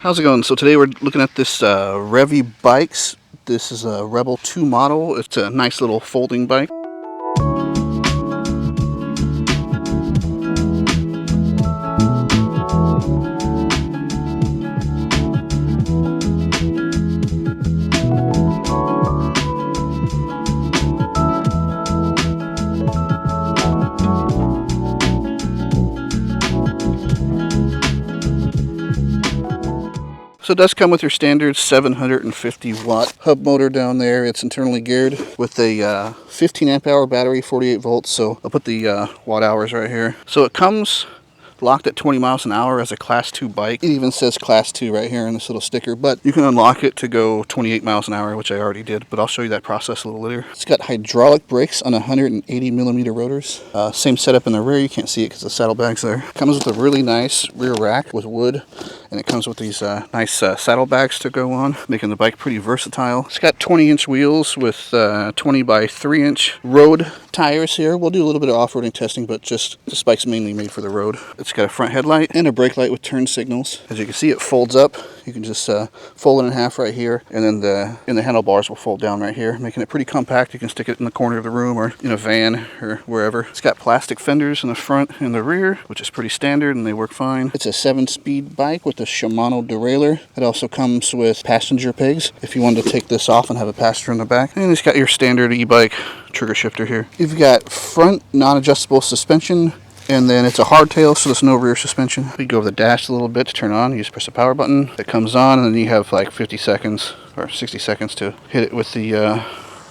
How's it going? So today we're looking at this Revi bikes. This is a Rebel 2 model. It's a nice little folding bike. So it does come with your standard 750 watt hub motor down there. It's internally geared with a 15 amp hour battery, 48 volts. So I'll put the watt hours right here. So it comes locked at 20 miles an hour as a class 2 bike. It even says class 2 right here in this little sticker, but you can unlock it to go 28 miles an hour, which I already did, but I'll show you that process a little later. It's got hydraulic brakes on 180 millimeter rotors. Same setup in the rear. You can't see it because the saddlebags there. Comes with a really nice rear rack with wood, and it comes with these nice saddlebags to go on, making the bike pretty versatile. It's got 20-inch wheels with 20 by 3-inch road tires here. We'll do a little bit of off-roading testing, but just this bike's mainly made for the road. It's got a front headlight and a brake light with turn signals. As you can see, it folds up. You can just fold it in half right here, and then the handlebars will fold down right here, making it pretty compact. You can stick it in the corner of the room or in a van or wherever. It's got plastic fenders in the front and the rear, which is pretty standard, and they work fine. It's a 7-speed bike with a Shimano derailleur. It also comes with passenger pegs if you wanted to take this off and have a passenger in the back. And it's got your standard e-bike trigger shifter here. You've got front non-adjustable suspension, and then it's a hardtail, so there's no rear suspension. We go over the dash a little bit to turn on. You just press the power button. It comes on, and then you have like 50 seconds or 60 seconds to hit it with the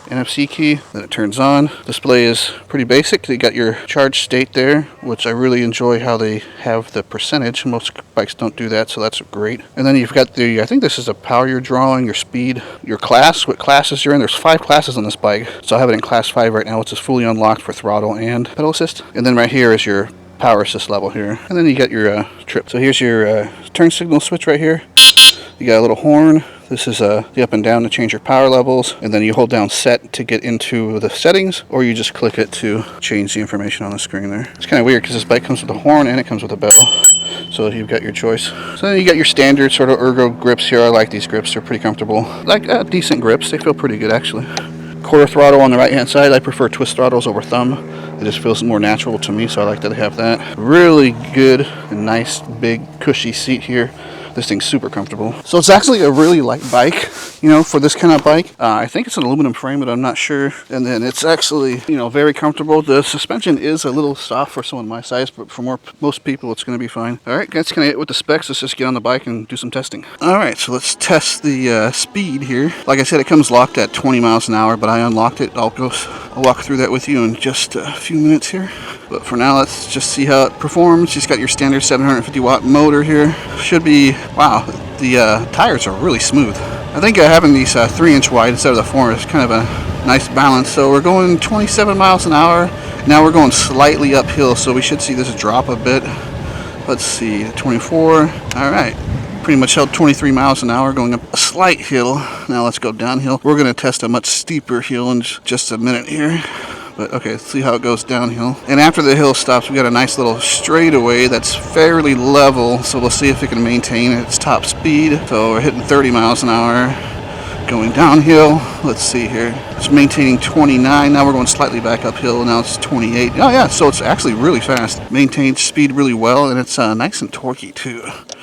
NFC key. Then it turns on. Display is pretty basic. They got your charge state there, which I really enjoy how they have the percentage. Most bikes don't do that, so that's great. And then you've got I think this is a power you're drawing, your speed, your class, what classes you're in. There's 5 classes on this bike, so I have it in class 5 right now, which is fully unlocked for throttle and pedal assist. And then right here is your power assist level here. And then you got your trip. So here's your turn signal switch right here. You got a little horn. This is the up and down to change your power levels, and then you hold down set to get into the settings, or you just click it to change the information on the screen there. It's kind of weird because this bike comes with a horn and it comes with a bell, so you've got your choice. So then you got your standard sort of ergo grips here. I like these grips. They're pretty comfortable. Like decent grips. They feel pretty good actually. Quarter throttle on the right hand side. I prefer twist throttles over thumb. It just feels more natural to me, so I like that they have that. Really good and nice big cushy seat here. This thing's super comfortable. So it's actually a really light bike, you know, for this kind of bike. I think it's an aluminum frame, but I'm not sure. And then it's actually, you know, very comfortable. The suspension is a little soft for someone my size, but for most people, it's going to be fine. All right, that's kind of it with the specs. Let's just get on the bike and do some testing. All right, so let's test the speed here. Like I said, it comes locked at 20 miles an hour, but I unlocked it. I'll walk through that with you in just a few minutes here. But for now, let's just see how it performs. Just got your standard 750 watt motor here. Should be, wow, the tires are really smooth. I think having these 3-inch wide instead of the 4 is kind of a nice balance. So we're going 27 miles an hour. Now we're going slightly uphill, so we should see this drop a bit. Let's see, 24. All right. Pretty much held 23 miles an hour going up a slight hill. Now let's go downhill. We're going to test a much steeper hill in just a minute here. But okay, let's see how it goes downhill. And after the hill stops, we got a nice little straightaway that's fairly level. So we'll see if it can maintain its top speed. So we're hitting 30 miles an hour. Going downhill, let's see here. It's maintaining 29. Now we're going slightly back uphill. Now it's 28. Oh yeah, so it's actually really fast. Maintains speed really well, and it's nice and torquey too.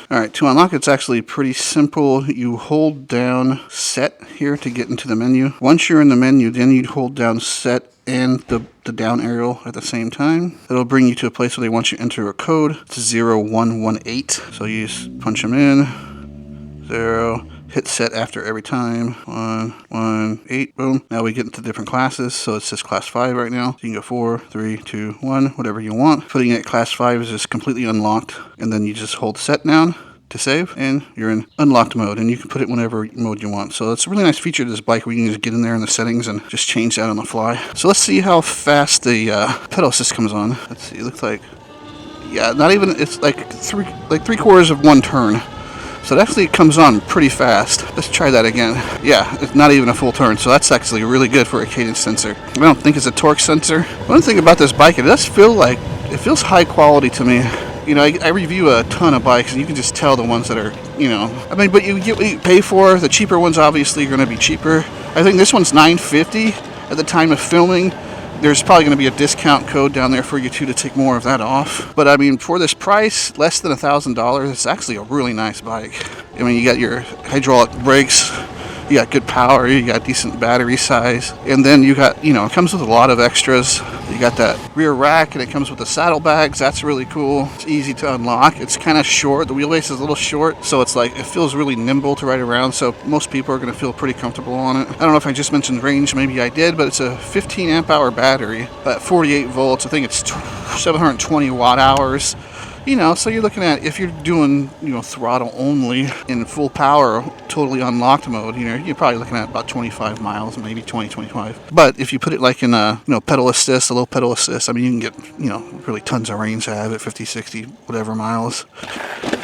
All right, to unlock it's actually pretty simple. You hold down set here to get into the menu. Once you're in the menu, then you'd hold down set and the down arrow at the same time. It'll bring you to a place where they want you to enter a code. It's 0118. So you just punch them in. 0. Hit set after every time. 118. Boom. Now we get into different classes. So it says class 5 right now. So you can go 4, 3, 2, 1, whatever you want. Putting it at class 5 is just completely unlocked. And then you just hold set down to save, and you're in unlocked mode, and you can put it whenever mode you want. So it's a really nice feature of this bike where you can just get in there in the settings and just change that on the fly. So let's see how fast the pedal assist comes on. Let's see, it looks like, yeah, not even, it's like three quarters of one turn. So it actually comes on pretty fast. Let's try that again. Yeah, it's not even a full turn, so that's actually really good for a cadence sensor. I don't think it's a torque sensor. One thing about this bike, it does feel like, it feels high quality to me. You know, I review a ton of bikes, and you can just tell the ones that are, you know, I mean, but you get what you pay for. The cheaper ones obviously are going to be cheaper. I think this one's $950 at the time of filming. There's probably going to be a discount code down there for you too to take more of that off. But I mean, for this price, less than $1,000, it's actually a really nice bike. I mean, you got your hydraulic brakes, you got good power, you got decent battery size, and then you got, you know, it comes with a lot of extras. You got that rear rack, and it comes with the saddlebags. That's really cool. It's easy to unlock. It's kind of short. The wheelbase is a little short, so it's like, it feels really nimble to ride around, so most people are going to feel pretty comfortable on it. I don't know if I just mentioned range, maybe I did, but it's a 15 amp hour battery at 48 volts. I think it's 720 watt hours. You know, so you're looking at, if you're doing, you know, throttle only in full power, totally unlocked mode, you know, you're probably looking at about 25 miles, maybe 20, 25. But if you put it like in a, you know, pedal assist, a low pedal assist, I mean, you can get, you know, really tons of range out of it, 50, 60, whatever miles.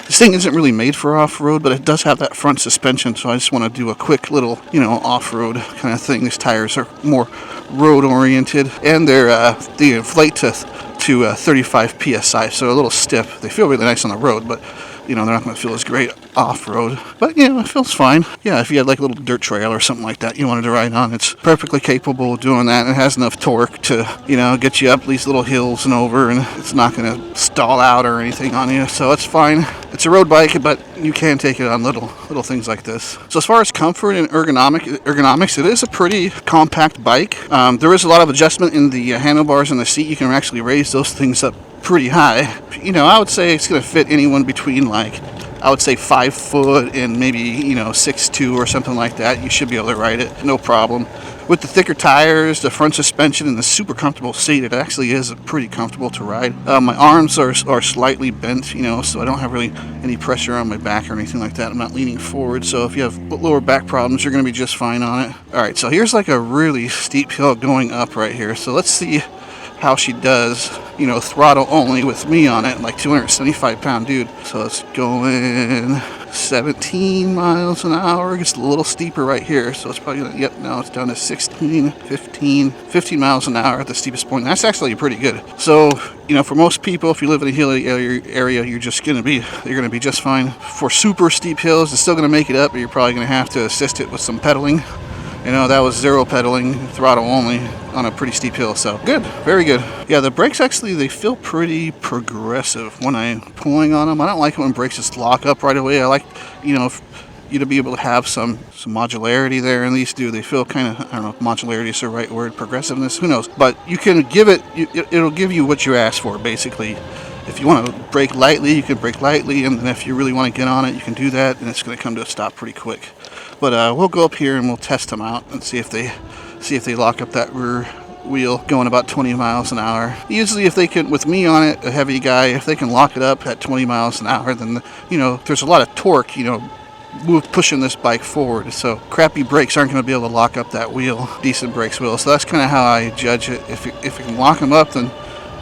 This thing isn't really made for off-road, but it does have that front suspension, so I just want to do a quick little, you know, off-road kind of thing. These tires are more road-oriented, and they inflate to 35 psi, so a little stiff. They feel really nice on the road, but you know, they're not going to feel as great off-road. But you know, it feels fine. Yeah, if you had like a little dirt trail or something like that you wanted to ride on, it's perfectly capable of doing that. It has enough torque to, you know, get you up these little hills and over, and it's not going to stall out or anything on you, so it's fine. It's a road bike, but you can take it on little things like this. So as far as comfort and ergonomics, it is a pretty compact bike. There is a lot of adjustment in the handlebars and the seat. You can actually raise those things up pretty high. You know, I would say it's going to fit anyone between, like, I would say 5 foot and maybe, you know, 6'2" or something like that. You should be able to ride it, no problem. With the thicker tires, the front suspension, and the super comfortable seat, it actually is pretty comfortable to ride. My arms are slightly bent, you know, so I don't have really any pressure on my back or anything like that. I'm not leaning forward, so if you have lower back problems, you're going to be just fine on it. All right, so here's like a really steep hill going up right here. So let's see how she does, you know, throttle only with me on it, like 275-pound dude. So it's going 17 miles an hour. It gets a little steeper right here, so it's probably gonna, yep, now it's down to 16, 15 miles an hour at the steepest point. That's actually pretty good. So, you know, for most people, if you live in a hilly area, you're gonna be just fine. For super steep hills, it's still gonna make it up, but you're probably gonna have to assist it with some pedaling. You know, that was zero pedaling, throttle only on a pretty steep hill, so good, very good. Yeah, the brakes actually, they feel pretty progressive when I'm pulling on them. I don't like it when brakes just lock up right away. I like, you know, you to be able to have some modularity there, and these do. They feel kind of, I don't know if modularity is the right word, progressiveness, who knows. But you can give it, it'll give you what you ask for, basically. If you want to brake lightly, you can brake lightly, and then if you really want to get on it, you can do that, and it's going to come to a stop pretty quick. But we'll go up here and we'll test them out and see if they lock up that rear wheel going about 20 miles an hour. Usually if they can, with me on it, a heavy guy, if they can lock it up at 20 miles an hour, then, you know, there's a lot of torque, you know, pushing this bike forward. So crappy brakes aren't going to be able to lock up that wheel. Decent brakes will. So that's kind of how I judge it. If you can lock them up, then,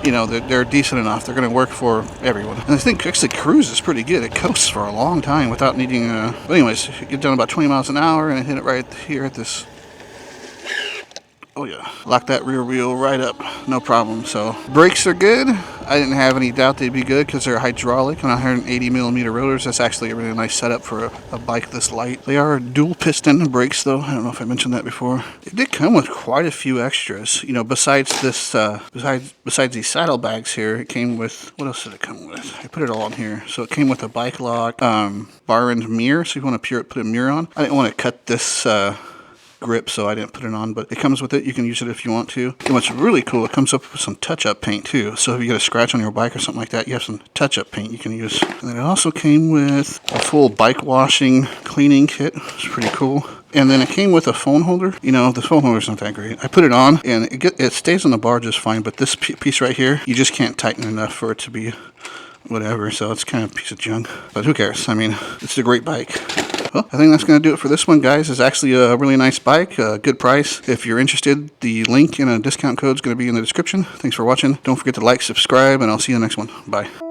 you know, they're decent enough. They're going to work for everyone. And I think actually cruise is pretty good. It coasts for a long time without needing but anyways, you get down about 20 miles an hour and I hit it right here at this. Oh yeah, lock that rear wheel right up, no problem. So brakes are good. I didn't have any doubt they'd be good because they're hydraulic on 180mm rotors. That's actually a really nice setup for a bike this light. They are dual piston brakes though. I don't know if I mentioned that before. It did come with quite a few extras. You know, besides this, besides these saddlebags here, it came with, what else did it come with? I put it all on here. So it came with a bike lock, bar and mirror. So if you want to put a mirror on. I didn't want to cut this, grip, so I didn't put it on, but it comes with it. You can use it if you want to. And what's really cool, it comes up with some touch-up paint too. So if you get a scratch on your bike or something like that, you have some touch-up paint you can use. And then it also came with a full bike washing cleaning kit. It's pretty cool. And then it came with a phone holder. You know, the phone holder's not that great. I put it on, and it stays on the bar just fine, but this piece right here, you just can't tighten enough for it to be whatever, so it's kind of a piece of junk. But who cares? I mean, it's a great bike. Well, I think that's going to do it for this one, guys. It's actually a really nice bike, a good price. If you're interested, the link and a discount code is going to be in the description. Thanks for watching. Don't forget to like, subscribe, and I'll see you in the next one. Bye.